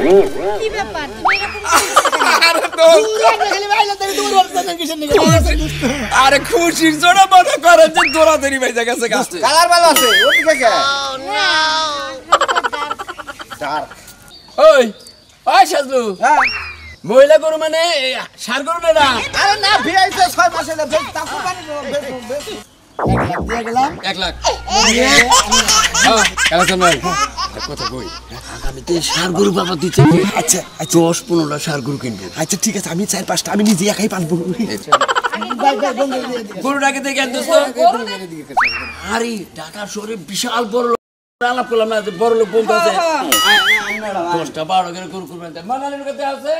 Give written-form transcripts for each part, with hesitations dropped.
কি ব্যাপার তুমি এরকম আরে আরে খুশির জোড়া মনে করেন যে দৌড়াদৌড়ি বাইজা গেছে গাছে। কালার ভালো আছে ওদিকে কে ওই ওই সাজলু হ্যাঁ মহিলা গরু মানে ষাঁড় গরু না? আরে না ভিআইতে 6 মাসে না বেশ তা কোরবানি বেশ 1 লাখ দিয়ে গেলাম 1 লাখ হ্যাঁ কালাচান ভাই কথা কই আগামীতে ষাঁড় গরু বাবা দিতে। আচ্ছা 10-15টা ষাঁড় গরু কিনবো। আচ্ছা ঠিক আছে আমি 4-5টা আমি নিজে একাই পালবো গরুটাকে দেখে দোস্ত আরে ঢাকা শহরে বিশাল বড় আলাপ করলাম না বড় লোক বলতে আছে 10-12 করে গরু করবেন মানালির কাছে আছে।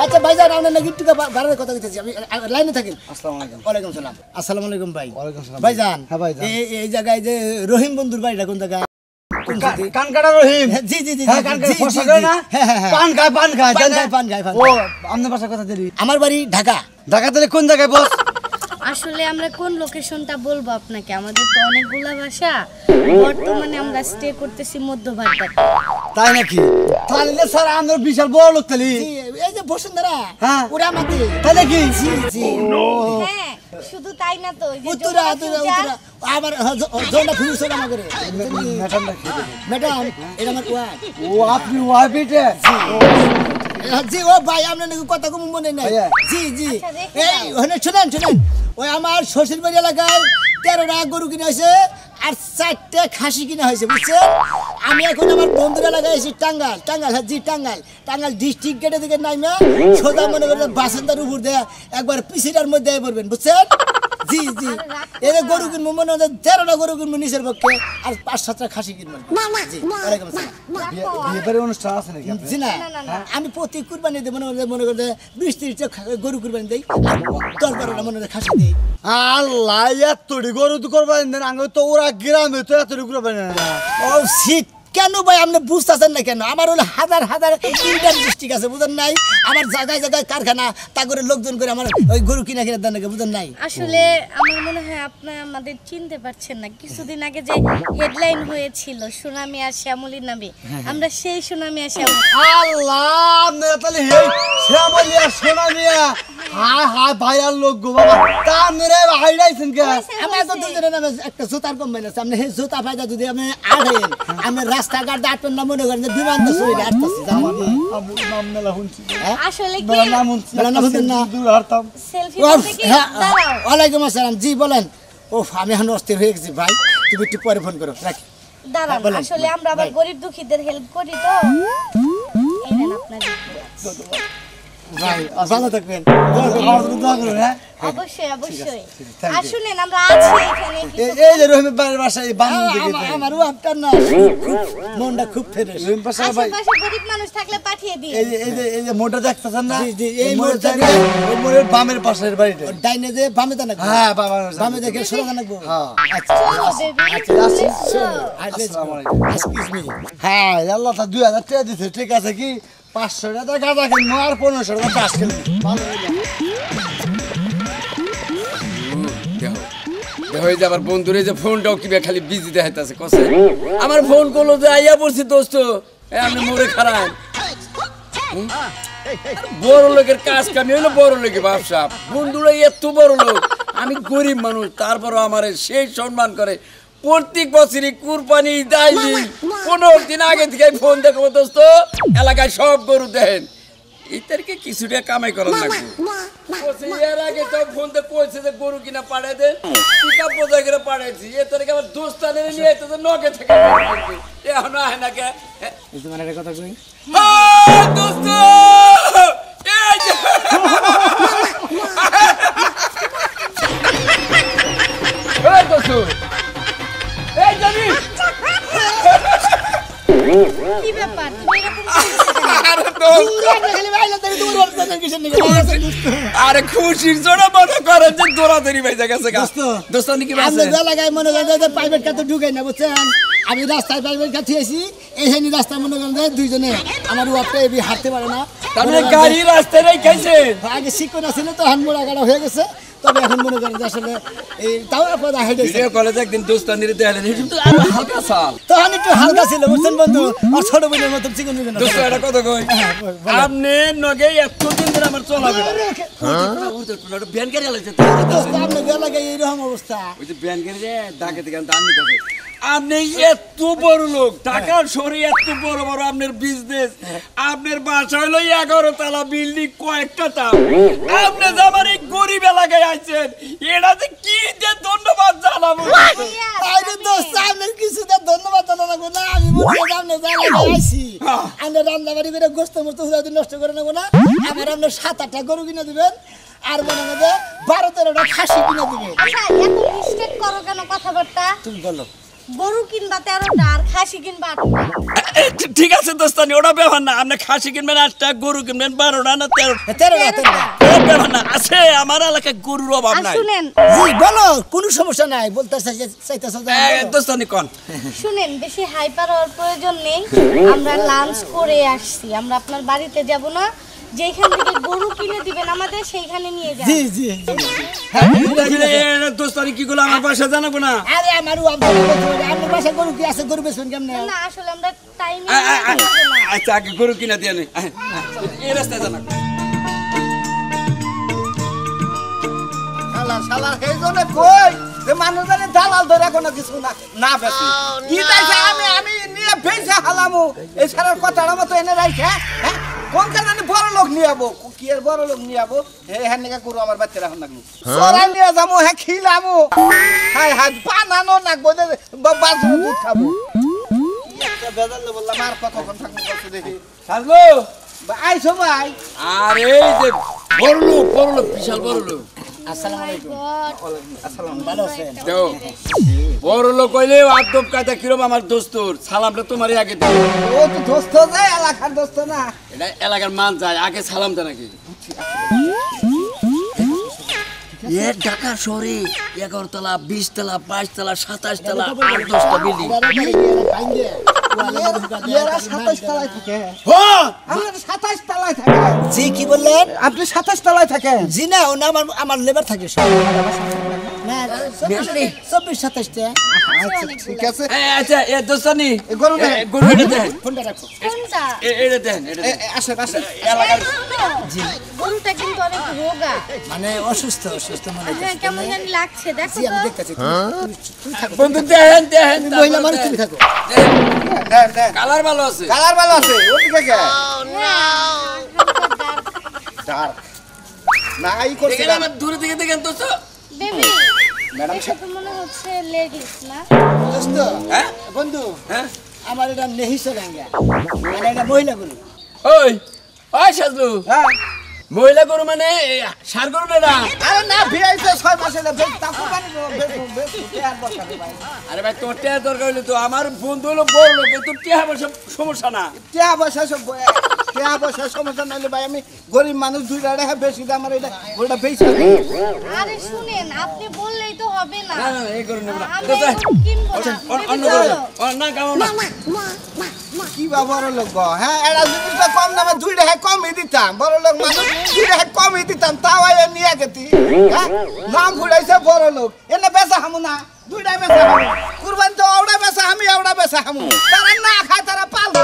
আচ্ছা ভাইজান আপনার নাকি একটু বাড়ার কথা কইতেছি আমি লাইনে থাকেন। আসসালামু আলাইকুম। ওয়ালাইকুম সালাম। আসসালামু আলাইকুম ভাই। ওয়ালাইকুম সালাম ভাইজান। হ্যাঁ ভাইজান এই জায়গায় যে রহিম বন্ধুর বাড়িটা কোন জায়গা? কানকাটা রহিম। জি জি জি হ্যাঁ কানকাটা ফসা করে না পান খায় পান খায় ও আপনার বাসার কথা দিলি আমার বাড়ি ঢাকা। ঢাকা তাহলে কোন জায়গায় বস? আসলে আমরা কোন লোকেশনটা বলবো আপনাকে? আমাদের তো অনেকগুলা বাসা, বর্তমানে আমরা স্টে করতেছি মধ্যভাগটা। তাই নাকি? তাহলে স্যার আমরা বিশাল বড় লোক তাহলে। এই যে বসুন্ধরা হ্যাঁ ওরা আমাদের তাই নাকি? জি জি হ্যাঁ শুধু তাই না তো, উত্তরা আমার জোনা ফিউশন আমাদের ম্যাডাম এটা আমার ওয়াইফ। ও আপনি ওয়াইফ এটা? জি ও ভাই আপনার নাকি কথা কম মনে নাই। জি জি এই ওখানে শুনেন ওই আমার শ্বশুর বাড়ি এলাকায় 13টা গরু কিনে হয়েছে আর 4টে খাসি কিনা হয়েছে বুঝছেন। আমি এখন আমার বন্ধুরা লাগাইছি টাঙ্গাইল জি টাঙ্গাইল ডিস্ট্রিক্ট গেটে থেকে নাইমা সোজা মনে করেন বাসন্তার উপর দেয়া একবার পিছিটার মধ্যে পড়বেন বুঝছেন। জি জি এর গরু কিনবো মনে হয় 13টা গরু কিনবো নিচের পক্ষে আর 5-7টা খাসি কিনবো। জি ওয়ালাইকুম আসসালাম। বিয়ের অনুষ্ঠান আছে নাকি? জি না আমি প্রতি কুরবানি দিই মনে করে 20-30টা গরু কুরবানি দেই 10-12টা মনে করে খাসি দেই। আল্লাহ এতটি গরু তো করবেন না আগে তো ওরা গ্রামে তো এতটি করবেন না। ও শীত কেন ভাই আপনি বুঝতেছেন না কেন? আমার হলো হাজার ইন্টার ডিস্ট্রিক্ট আছে বুঝেন নাই। আমার জায়গায় কারখানা তা করে লোকজন করে আমার ওই গরু কিনা দেন নাকি বুঝেন নাই। আসলে আমার মনে হয় আপনি আমাদের চিনতে পারছেন না। কিছুদিন আগে যে হেডলাইন হয়েছিল সুনামি আর শ্যামলীর নামে, আমরা সেই সুনামি আর শ্যামলী। আল্লাহ তাহলে শ্যামলিয়া সোনামিয়া হায় ভাইয়ার লোক গো বাবা তা মেরে হাইলাইছেন কে? আমার তো দুজনের নামে একটা জুতার কোম্পানি আছে। আপনি সেই জুতা ফায়দা যদি আপনি আড়েন আমি রাস্তাঘাট আটবেন না মনে করেন যে বিমান তো সইলে আটতাছি নাম মেলা শুনছি আসলে কি নাম শুনছি না দূর হারতাম সেলফি তুলতে কি দাঁড়াও। ওয়ালাইকুম আসসালাম। জি বলেন। ও আমি এখন অস্থির হয়ে গেছি ভাই, তুমি একটু পরে ফোন করো রাখি। দাঁড়ান আসলে আমরা আবার গরিব দুঃখীদের হেল্প করি তো। এই নেন আপনার ভাই ভালো থাকবেন। অবশ্যই আসুন আমরা আছি এখানে। এই যে রহিমের বাড়ির বাসায় বান্ধব দিকে আমারও আপনার না মনটা খুব ফ্রেশ। রহিম পাশা ভাই আশেপাশে গরিব মানুষ থাকলে পাঠিয়ে দিন। এই যে মোটা দেখতেছেন না? জি জি এই মোটা মোড়টা ওই মোড়ের বামের পাশের বাড়িটা। ডাইনে যে বামে তা নাকি? হ্যাঁ বামে দেখে সোজা নাকি? হ্যাঁ আসসালামু আলাইকুম। Excuse me. হ্যাঁ আল্লাহ তা 2000 টাকা দিছে ঠিক আছে কি 500 টাকা গাঁজা কিনবো আর 1500 টাকা চাষ কিনবো ভালো হয়ে যাবার বন্ধুরে যে ফোনটাও কিবা খালি বিজি দেখাইতেছে কসে আমার ফোন করলো যে আইয়া পড়ছি দোস্ত আপনি মোড়ে খারাপ বড় লোকের কাজ কামি হইলো বড় লোকের ব্যবসা বন্ধুরা এত বড় লোক আমি গরিব মানুষ তারপরও আমার সেই সম্মান করে প্রত্যেক বছরই কুরবানি দাইলি 15 দিন আগে থেকে ফোন দেখো দোস্ত এলাকায় সব গরু দেন এদেরকে কিছুটা কামাই করার লাগবে এর আগে তো ফোন দিয়ে কইছে যে গরু কিনা পাঠাই দেন পিকআপ বোঝাই করে পাঠাইছি এ তোর আমার দোস্তানে নিয়ে তো নগে থেকে এখনো আয় না কে তোমার একটা কথা কই দোস্ত এই দোস্ত এই জানি কি ব্যাপার তুমি এরকম আরে দোস্ত খালি ভাইলা তুমি গরুর জানেন কিসের নিকে আরে খুশির জন্য মনে করেন যে দৌড়াদৌড়ি বাইজা গেছে গা দোস্ত দোস্তানি কি আমি আছে লাগাই মনে করেন যে প্রাইভেট কার তো ঢুকাই না বুঝছেন আমি রাস্তায় প্রাইভেট কার থিয়েছি এইখানে রাস্তায় মনে করেন যে দুইজনে আমার ওয়াপটা এবি হাঁটতে পারে না তাহলে গাড়ি রাস্তায় রেখেছে আগে শিক্ষণ ছিল তো হান মোড়া গাড়া হয়ে গেছে তবে এখন মনে করেন যে আসলে এই তাও আপনারা হেঁটেছে ভিডিও কলেজে একদিন দোস্তানি দেখালেন কিন্তু আরো হালকা সাল তখন একটু হালকা ছিল বুঝছেন বন্ধু আর ছোট বোনের মতো চিকন চিকন দোস্ত এটা কত কই আপনি নগে এতদিন ধরে আমার চলাবে ব্যান গাড়ি আলাইছে আপনার বেলাকে এইরকম অবস্থা ওই যে ব্যান গাড়ি যে ডাকে থেকে দামি থাকে আপনি এত বড় লোক ঢাকার শহরে এত বড় বড় আপনার বিজনেস আপনার বাসা হলো 11 তলা বিল্ডিং কয়েকটা তাপ আপনি যে আমার এই গরিব এলাকায় আইছেন এটাতে কি যে ধন্যবাদ জানাবো আরে দোস্ত আপনার কিছুটা ধন্যবাদ জানাবো না আমি বলছি যে আপনি জায়গায় আইছি আমরা রান্নাবাড়ি করে গোস্ত মোস্ত হুদাদি নষ্ট করে নেবো না আমার আপনার 7-8টা গরু কিনে দিবেন আর মনে মধ্যে 12-13টা খাসি কিনে দিবেন আচ্ছা এত মিস্টেক করো কেন কথাবার্তা তুমি বলো গরু কিনবা 13টা আর খাসি কিনবা 8টা ঠিক আছে দোস্তানি ওটা ব্যাপার না আপনি খাসি কিনবেন 8টা গরু কিনবেন 12টা না 13টা 13টা ব্যাপার না আছে আমার এলাকায় গরুর অভাব আর নাই শুনেন জি বলো কোনো সমস্যা নাই বলতে চাইতেছ দোস্তানি কোন শুনেন বেশি হাইপার হওয়ার প্রয়োজন নেই আমরা লাঞ্চ করে আসছি আমরা আপনার বাড়িতে যাব না যেখান থেকে গরু কিনে দিবেন আমাদের সেইখানে নিয়ে যান জি জি দোস্তানি কি গুলো আমার বাসা জানাবো না আরে আমারও আপনার বাসা গরু কি আছে গরু বেচবেন কেমনে না আসলে আমরা টাইমে আচ্ছা আগে গরু কিনা দিয়ে নেই এই রাস্তায় জানা শালা এই জন্য কই যে মানুষ জানে দালাল ধরে কোনো কিছু না না বেশি কি চাইছে আমি নিয়ে বেঁচে হালামু এই সারার কথাটা মতো এনে রাইছে হ্যাঁ কোন কারণে বড় লোক নিয়ে যাবো কি এর বড় লোক নিয়ে যাবো হ্যাঁ নাকি করু আমার বাচ্চারা এখন লাগলো সরাই নিয়ে যাবো হ্যাঁ খিলামু হাই হাই বানানো নাকবো বাজু দুধ খাবো একটা বেজাল বললাম আর কতক্ষণ থাকবো বলছে দেখি সাজলো আইসো ভাই আর এই যে বড় লোক বিশাল বড় লোক আসসালামু আলাইকুম আসসালাম ভালো আছেন দেও বড় লোক কইলে আদব কায়দা কিরম আমার দোস্তর সালামটা তোমারই আগে দাও ও তো দোস্ত যায় এলাকার দোস্ত না এটা এলাকার মান যায় আগে সালামটা নাকি এ ঢাকা শহরে 11 তলা 20 তলা 22 তলা 27 তলা 8-10টা বিল্ডিং এরা 27 তলায় থাকে হ্যাঁ আমরা 27 তলায় থাকে জি কি বললেন আপনি 27 তলায় থাকেন জি না ও না আমার লেবার থাকে সব না 24-27টা ঠিক আছে আচ্ছা এ দোস্তানি গরু দেন। গরু এটা দেন ফোনটা রাখো কোনটা এটা দেন এটা দেন আসেন আসেন এলাকার গরুটা কিন্তু অনেক রোগা মানে অসুস্থ মনে হচ্ছে হ্যাঁ কেমন জানি লাগছে দেখো জি আমি তো দেখতেছি তুমি থাকো বন্ধু দেখেন মহিলা মানুষ তুমি থাকো দেন দেন কালার ভালো আছে কালার ভালো আছে ওদিকে কে ডার্ক না এই করছে এখানে আমার দূরে থেকে দেখেন দোস্ত বেবি ম্যাডাম এটা তো মনে হচ্ছে লেডিস না দোস্ত হ্যাঁ বন্ধু হ্যাঁ আমার এটা নেহিসে গাঙ্গা মানে এটা মহিলা গুলো ওই সাজলু হ্যাঁ মহিলা গরু মানে সার গরু না আরে না ভিআইতে 6 মাসে না বেশ তা কোম্পানি বেশ আর দরকার ভাই আরে ভাই তোর টিয়া দরকার হইলো তো আমার বন্ধু হলো বড় লোক তো টিয়া পয়সা সমস্যা না টিয়া পয়সা সমস্যা নাইলে ভাই আমি গরিব মানুষ দুইটা রেখে বেশি দাম আমার এটা ওটা বেশি আরে শুনেন আপনি বললেই তো হবে না না এই গরু নেব না আমরা এরকম কিনবো না অন্য চলো। গরু না কামো না কি বা বড় লোক গো হ্যাঁ এরা যদি তো কম দামে দুই রেখে কমই দিতাম বড় লোক মানুষ দুই রেখে কমই দিতাম তাও এ নিয়ে গেতি হ্যাঁ নাম ফুড়াইছে বড় লোক এনে বেচা হামু না দুইটা বেচা হামু কুরবান তো ওটা বেচা আমি ওটা বেচা হামু তারা না খায় তারা পালবো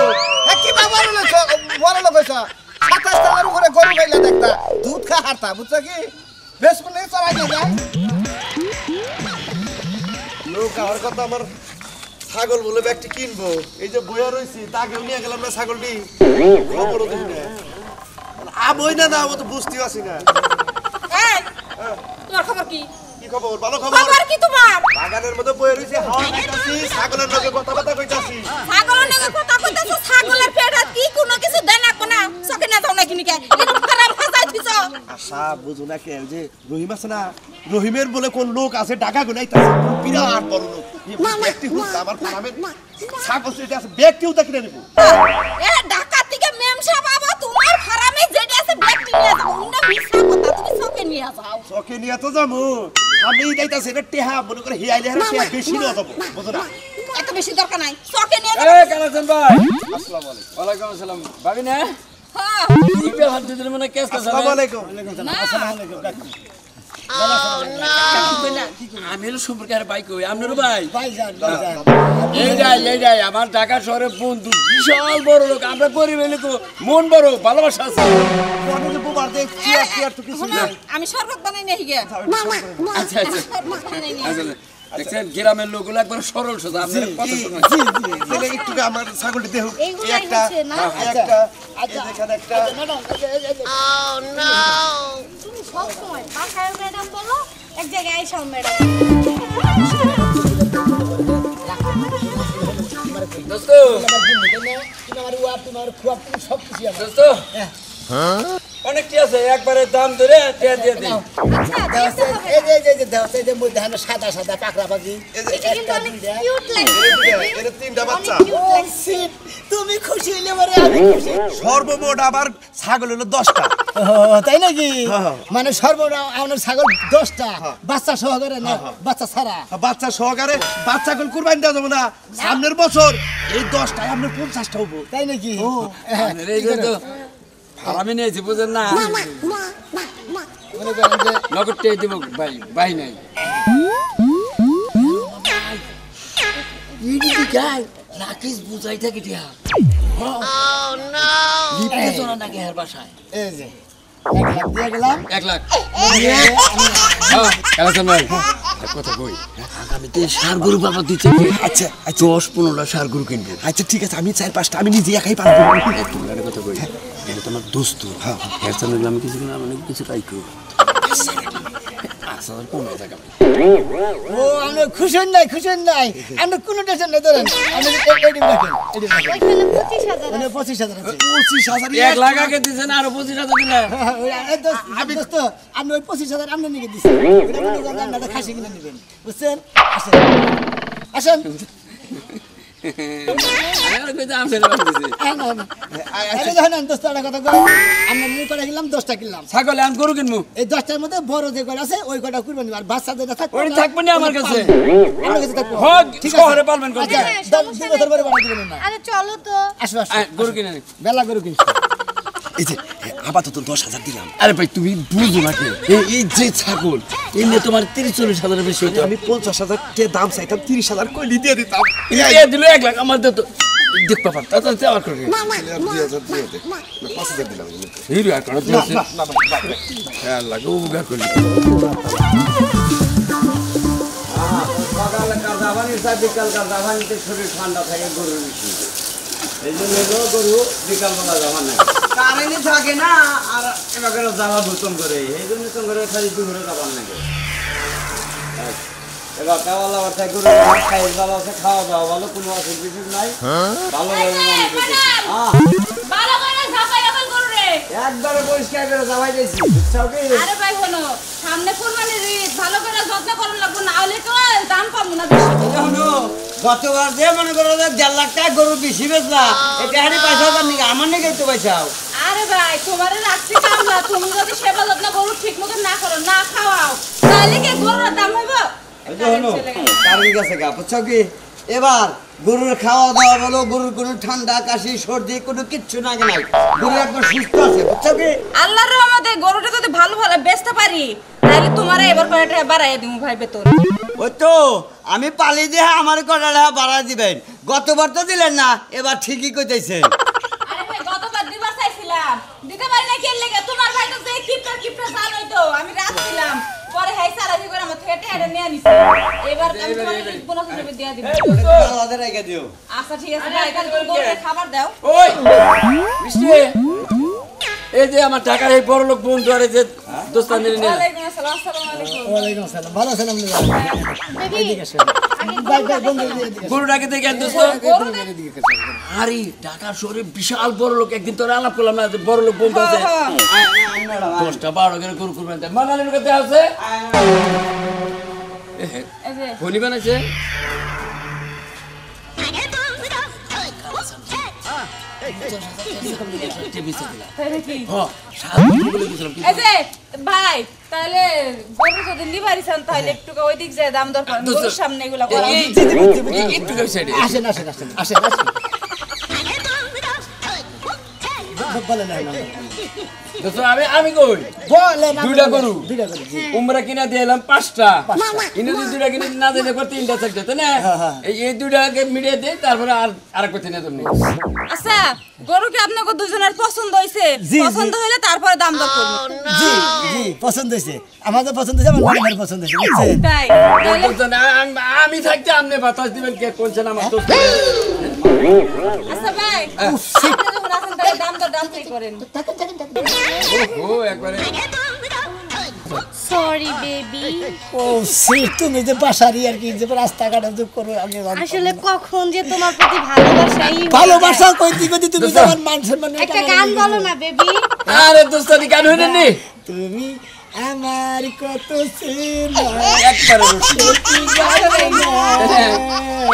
কি বা বড় লোক হইছ 27 টাকার উপরে গরু গাইলে দেখতা দুধ খা হারতা বুঝছো কি বেশ কোনে চড়াই না যায় লোক আমার কথা আমার ছাগল বলে ব্যাগটি কিনবো এই যে বইয়া রয়েছি তাকেও নিয়ে গেলাম না ছাগলটি খবরও দেখি না বই না ও তো বুঝতেও আসি না তোমার খবর কি কি খবর ভালো খবর খবর কি তোমার বাগানের মধ্যে বইয়া রয়েছি হাওয়া খাইতাছি ছাগলের লগে কথাবার্তা কইতাছি ছাগলের নাকি কথা কইতাছো ছাগলের পেটে কি কোনো কিছু দেন না কোনা সকে না যাও নাকি নিকে এটা খারাপ ভাষায় দিছো আশা বুঝো না কে যে রহিম আছে না রহিমের বলে কোন লোক আছে ঢাকা গুনাইতাছে বিরাট বড় লোক ব্যক্তি হুস আমার ফার্মের ছাগল সেটা আছে ব্যক্তিও তা কিনে নেব এ ঢাকা থেকে মেম সাহেব বাবা তোমার ফার্মে যেটা আছে ব্যক্তি লয়ে যাবো উন্না মিছা কথা তুমি চকে নিয়ে যাও চকে নিয়ে তো যাবো আমি যাইতাছি এটা টেহা মনে করে হিয়াইলে হারা টেহা বেশি নিয়ে যাবো বুঝো না এত বেশি দরকার নাই চকে নিয়ে এ যাবো কালাচান ভাই আসসালামু আলাইকুম ওয়ালাইকুম আসসালাম ভাবি না হ্যাঁ কি ব্যাপার দুদিন মনে কেস কাজ আসসালামু আলাইকুম আমি হলো সম্পর্কে আর বাইক হই আপনারও ভাই ভাইজান এইটাই আমার ঢাকা শহরে বন্ধু বিশাল বড় লোক আমরা গরিব লোক মন বড় ভালোবাসা আছে মনে যে বুবার দেখ চিয়ার চিয়ার তো কিছু শোনো, নাই আমি শরবত বানাই নিয়ে গিয়ে আচ্ছা শরবত বানাই নিয়ে আসলে দেখছেন গ্রামের লোকগুলো একবার সরল সোজা আপনার কথা শুনে তাহলে একটু আমার ছাগলটি দেহ এইগুলাই একটা হচ্ছে না? একটা এখানে একটা তুমি সবসময় বাসায় ম্যাডাম বলো এক জায়গায় আইসাও ম্যাডাম দোস্ত তোমার ওয়া তোমার খুয়া সব কিছু আমার দোস্ত অনেকটি আছে একবারে দাম ধরে টিয়া দিয়ে দিই সাদা সাদা পাকড়া পাখি এটা কিন্তু অনেক কিউট এর তিনটা বাচ্চা তুমি খুশি হইলে পরে আমি খুশি সর্বমোট আবার ছাগল হলো 10টা তাই নাকি হ্যাঁ। মানে সর্বনা আমার ছাগল 10টা বাচ্চা সহকারে না বাচ্চা ছাড়া বাচ্চা সহকারে বাচ্চা কল কুরবানি দেওয়া যাবে না সামনের বছর এই 10টায় আপনার 50টা হবো তাই নাকি এই যে তো আমি নিয়েছি বুঝেন না মনে করেন যে নগদ টিয়া দিব ভাই ভাই নাই রাকেশ বুঝাই থাকে টিয়া লিপতে চলা নাকি হের বাসায় এই যে 1 লাখ দিয়ে গেলাম 1 লাখ কালাচান ভাই কথা কই আগামীতে সার গরু বাবা দিচ্ছে আচ্ছা 10-15টা সার গরু কিনবো আচ্ছা ঠিক আছে আমি 4-5টা আমি নিজে একাই পারবো তোমার কথা কই এটা তোমার দোস্ত হের সামনে আমি কিছু না মানে কিছু রাইকো আচ্ছা কোন জায়গা ও আমরা খুশি নাই আমরা কোনো টেনশন নাই ধরেন আমরা এডি রাখেন ওইখানে 25,000 মানে 25,000 আছে 25,000 1 লাখ আগে দিছেন আর 25,000 দিলে আমি দোস্ত আমি ওই 25,000 আপনি নিয়ে দিছি ওটা মনে করেন আপনারা খাসি কিনে নেবেন বুঝছেন আসেন আসেন আর কই দাম ফেলে দিছে আরে দেখেন দোস্ত একটা কথা কই আমরা নিয়ে করে গেলাম 10টা কিনলাম ছাগল আন গরু কিনবো এই 10টার মধ্যে বড় যে কয়টা আছে ওই কয়টা কুরবানি আর বাচ্চা যেটা থাকবে ওই থাকবে না আমার কাছে আমার কাছে থাকবে হোক ঠিক আছে শহরে পালবেন করতে আচ্ছা 2 বছর পরে বাড়া দিবেন না আরে চলো তো আসো আসো গরু কিনে নে বেলা গরু কিনছি এই যে আপাতত 10,000 দিলাম আরে ভাই তুমি বুঝো না কে এই যে ছাগল এই নিয়ে তোমার 30-40 হাজারের বেশি হইতো আমি 50,000 টাকা দাম চাইতাম 30,000 কই দিয়ে দিতাম এ দিল 1 লাখ আমার তো দেখ পাপা তাতে আমার করে 2,000 দিয়ে দে 5,000 দিলাম হিরো আর কোন দিছে না হ্যাঁ লাগো উগা করলি সকালে কাজাবানি বিকাল কাজাবানিতে শরীর ঠান্ডা থাকে গরুর বেশি এই জন্য গরু বিকালবেলা যাওয়া নাই কারেন্ট থাকে না আর এবার যাওয়া ভূতম করে এই জন্য তো করে খালি দুপুরে যাবার নাকি এবার কাওয়ালা বাচ্চা গরু খাই ভালো আছে খাওয়া দাওয়া ভালো কোনো অসুখ বিসুখ নাই ভালোভাবে মানুষ করতেছে ভালো করে ঝাপাই আবার করু রে একবারে পরিষ্কার করে যাওয়াই দিয়েছি বুঝছো কি আরে ভাই হলো সামনে কুরবানির ঈদ ভালো করে যত্ন করুন লাগবো না হলে তো দাম পাবো না বেশি গতবার যে মনে করো যে 1.5 লাখ টাকা গরু বেশি বেচলা এটা হারি পয়সা দাম নাকি আমার নাকি তো পয়সাও আরে ভাই তোমারে রাখছি কামলা তুমি যদি সেবা যত্ন গরু ঠিক মতো না করো না খাওয়াও তাহলে কি গরুর দাম হইব কারণ গেছে গা বুঝছো কি এবার গরুর খাওয়া দাওয়া বলো গরুর কোনো ঠান্ডা কাশি সর্দি কোনো কিচ্ছু না নাই গরু একবার সুস্থ আছে বুঝছো কি আল্লাহর রহমতে গরুটা যদি ভালো ভালো বেচতে পারি তাহলে তোমারে এবার কয়টা বাড়াইয়া দিমু ভাই বেতন ওই তো আমি পালি দিয়ে আমার কটা বাড়া দিবেন গতবার তো দিলেন না এবার ঠিকই কইতেছেন আরে ভাই গতবার দিবার চাইছিলাম দিতে পারি না কেন লাগে তোমার ভাই তো এই কিপটা জান হইতো আমি রাখছিলাম পরে হাই সারাজি করে আমার থেকে এটা নিয়ে নিছি এবার আমি তোমারে বোনাস হিসেবে দিয়া দিব আলাদা রেখে দিও আচ্ছা ঠিক আছে ভাই কাল করে গরুকে খাবার দাও ওই মিষ্টি এই যে আমার টাকার এই বড় লোক বন্ধু আরে যে দোস্তান নিয়ে ওয়ালাইকুম আসসালাম আসসালামু আলাইকুম ওয়ালাইকুম আসসালাম ভালো আছেন আপনি বেবি এদিকে আসেন ভাই ভাই বন্ধু এদিকে গরুটাকে দেখে দোস্ত আরে ঢাকার শহরে বিশাল বড় লোক একদিন তোর আলাপ করলাম না বড় লোক বন্ধু আছে 10টা 12 করে গরু কুরবানি দেয় মানালির কাছে আছে এই যে ফোনি বানাইছে তাই নাকি? হ্যাঁ, 7 বলে দিয়েছিলাম কি? এই যে ভাই তাহলে গরু যদি লিবারিছেন তাহলে একটু ওই দিক যায় দাম দর করেন গরুর সামনে এগুলা করা একটু সাইডে আসেন আসেন আসেন আসেন আসেন বলেন দোস্ত আমি কই বলেন দুইটা গরু দুইটা গরু জি উমরা কিনা দিলাম 5টা ইনি যদি দুইটা কিনে না দিলে পর 3টা থাকতো তাই না এই দুইটাকে মিডিয়ে দেই তারপরে আর কত না তুমি আচ্ছা গরু কি আপনাকে দুজনের পছন্দ হইছে জি, জি। পছন্দ হইলে তারপরে দাম দর করব জি জি পছন্দ হয়েছে আমাদের পছন্দ হয়েছে আমার ভাই পছন্দ হয়েছে বুঝছেন তাই তাহলে আমি থাকতে আপনি বাতাস দিবেন কে কোনছেন আমার দোস্ত আচ্ছা ভাই আপনি যখন আছেন তাহলে দাম চাই করেন ও একবারে সরি বেবি। ও সে তুমি যে বাসারি আর কি যে রাস্তাঘাটে যে করো আমি আসলে কখন যে তোমার প্রতি ভালোবাসাই হয়ে ভালোবাসা যায়। কই দিকে তুমি দোস্ত। আমার মান সম্মান একটা গান বলো না বেবি। আরে দোস্তানি গান হইল নি তুমি আমার কত চেনা একবারে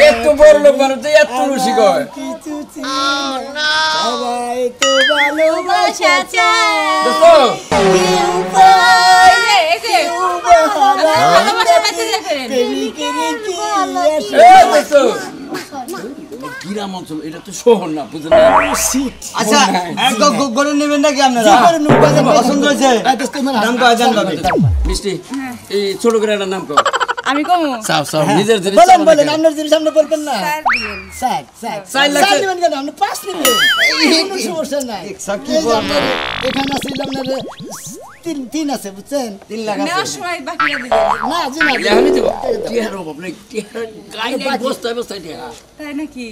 এত বড় লোক মানুষ তো এত রসিক হয় কিছু চেনা সবাই তো ভালোবাসা চায় দোস্ত এই যে ভালোবাসা পেতে দেখেন এ দোস্ত গ্রাম অঞ্চল এটা তো শহর না বুঝলেন না আচ্ছা গরু নেবেন নাকি আপনারা পছন্দ হয়েছে দাম কয় জানবে মিষ্টি এই ছোট করে একটা নাম কর আমি কমু সাও সাও নিজের জিনিস বলেন সামনে বলেন রাখেন। আপনার জিনিস সামনে বলবেন না স্যার দিয়েন স্যার স্যার চার লাখ স্যার দিবেন কেন আপনি 5 নেবেন কোনো সমস্যা নাই কি এই যে আপনার এখানে আছে আপনার তিন আছে বুঝছেন 3 লাখ নেওয়ার সময় বাকিটা দিবেন না জি না জি। এখনই দেবো টিয়ার অভাব নেই টিয়ার গাই নেই বস্তায় বস্তায় টিয়া তাই নাকি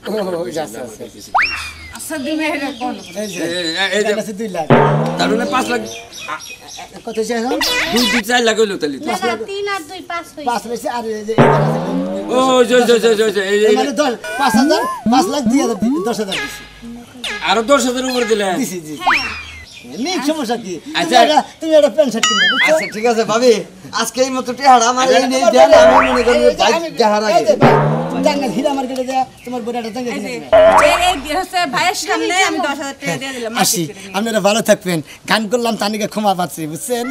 ও আচ্ছা আচ্ছা দিবে এটা কোন এই যে এই যে এখানে আছে 2 লাখ তার মানে 5 লাখ কত চাই এখন 2-4 লাখ হইলো তাহলে না না 3 আর 2 5 হইছে। 5 রয়েছে আর এই যে এখানে আছে ও জয় এই মানে 5,000 5 লাখ 10,000 দিছি আরো 10,000 উপরে দিলে দিছি জি নেই সমস্যা কি আচ্ছা। তুমি একটা প্যান্ট শার্ট কিনবে বুঝছো আচ্ছা ঠিক আছে ভাবি আজকে এই মতো টিহাড়া আমার এই নেই দেন আমি মনে করি বাইক যাহার আগে জাঙ্গাল হীরা মার্কেটে যা তোমার বড়টা জাঙ্গাল এই যে হীরা এই হচ্ছে ভাইয়ের সামনে আমি 10,000 টাকা দিয়ে দিলাম আসি আপনারা ভালো থাকবেন গান করলাম তানিকে ক্ষমা পাচ্ছি বুঝছেন